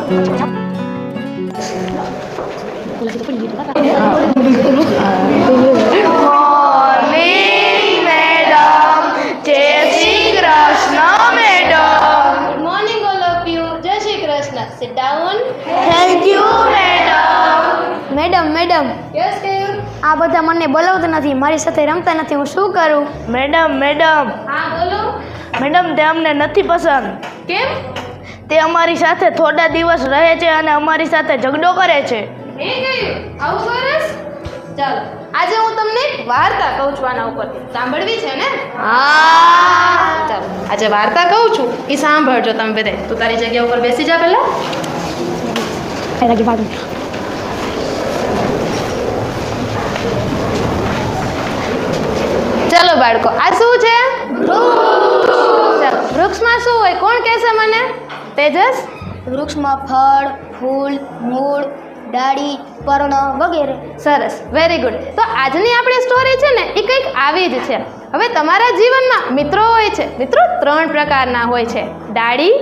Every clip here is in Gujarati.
Sit down. Thank you madam. Madam Yes, Kayur. આ બધા મને બોલાવતા નથી, મારી સાથે રમતા નથી, હું શું કરું? મેડમ હા બોલો. મેડમ તે અમને નથી પસંદ. કેમ? તે અમારી સાથે થોડા દિવસ રહે છે અને અમારી સાથે ઝઘડો કરે છે. હે Kayur, આવું કરસ? ચાલો આજે હું તમને એક વાર્તા કહું છું આના ઉપરથી. સાંભળવી છે ને? હા. ચાલો આજે વાર્તા કહું છું એ સાંભળજો તમે બધાય. તું તારી જગ્યા ઉપર બેસી જા પહેલા. ચાલો બાળકો, આ શું છે? ચાલો, વૃક્ષમાં શું હોય કોણ કહેશે મને? તેજસ? વૃક્ષમાં ફળ, ફૂલ, મૂળ, ડાળી, પર્ણ વગેરે. સરસ, વેરી ગુડ. તો આજની આપણી સ્ટોરી છે ને એ કંઈક આવી જ છે. હવે તમારા જીવનમાં મિત્રો હોય છે. મિત્રો 3 પ્રકારના હોય છે: ડાળી,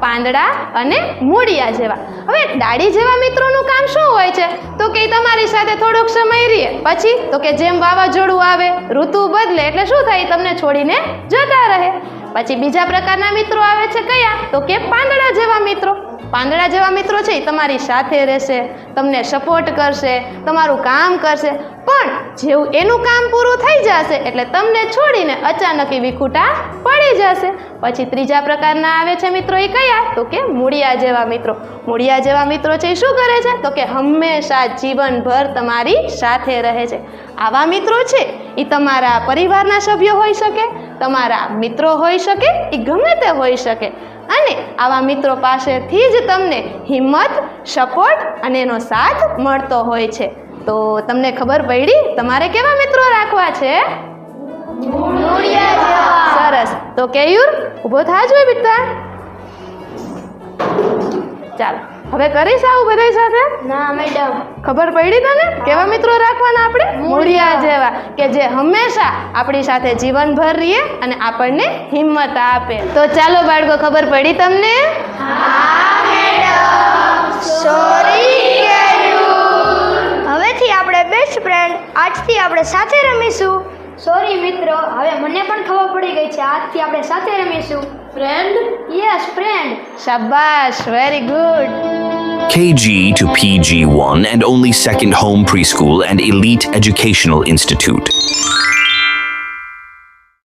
પાંદડા અને મૂળિયા જેવા. હવે ડાળી જેવા મિત્રોનું કામ શું હોય છે? તો કે તમારી સાથે થોડોક સમય રહે, પછી તો કે જેમ વાવાઝોડું આવે, ઋતુ બદલે એટલે શું થાય? તમને છોડીને જતા રહે. પછી બીજા પ્રકારના મિત્રો આવે છે, કયા? તો કે પાંદડા જેવા મિત્રો. પાંદડા જેવા મિત્રો છે એ તમારી સાથે રહેશે, તમને સપોર્ટ કરશે, તમારું કામ કરશે, પણ જેવું એનું કામ પૂરું થઈ જશે એટલે તમને છોડીને અચાનક વિખૂટા પડી જશે. પછી ત્રીજા પ્રકારના આવે છે મિત્રો, એ કયા? તો કે મૂળિયા જેવા મિત્રો. મૂળિયા જેવા મિત્રો છે એ શું કરે છે? તો કે હંમેશા જીવનભર તમારી સાથે રહે છે. આવા મિત્રો છે એ તમારા પરિવારના સભ્યો હોઈ શકે, તમારા મિત્રો હોઈ શકે, એ ગમે તે હોઈ શકે. અને આવા મિત્રો પાસેથી જ તમને હિંમત, સપોર્ટ અને એનો સાથ મળતો હોય છે. તો તમને ખબર પડી તમારે કેવા મિત્રો રાખવા છે? સરસ. તો કેયુર ઊભો થાજો બેટા. ચાલો હવે કરીશ આવું બધા સાથે? ના મેડમ. ખબર પડી તને કેવા મિત્રો રાખવાના આપણે? મૂળિયા જેવા, કે જે હંમેશા આપણી સાથે જીવનભર રહીએ અને આપણને હિંમત આપે. તો ચાલો બાળકો, ખબર પડી તમને? હવેથી આપણે બેસ્ટ ફ્રેન્ડ. આજથી આપણે સાથે રમીશું. સોરી મિત્રો, હવે મને પણ ખબર પડી ગઈ છે, આજથી આપણે સાથે રમીશું. ફ્રેન્ડ? Yes friend. શાબાશ, very good. KG to PG1 and only second home preschool and elite educational institute.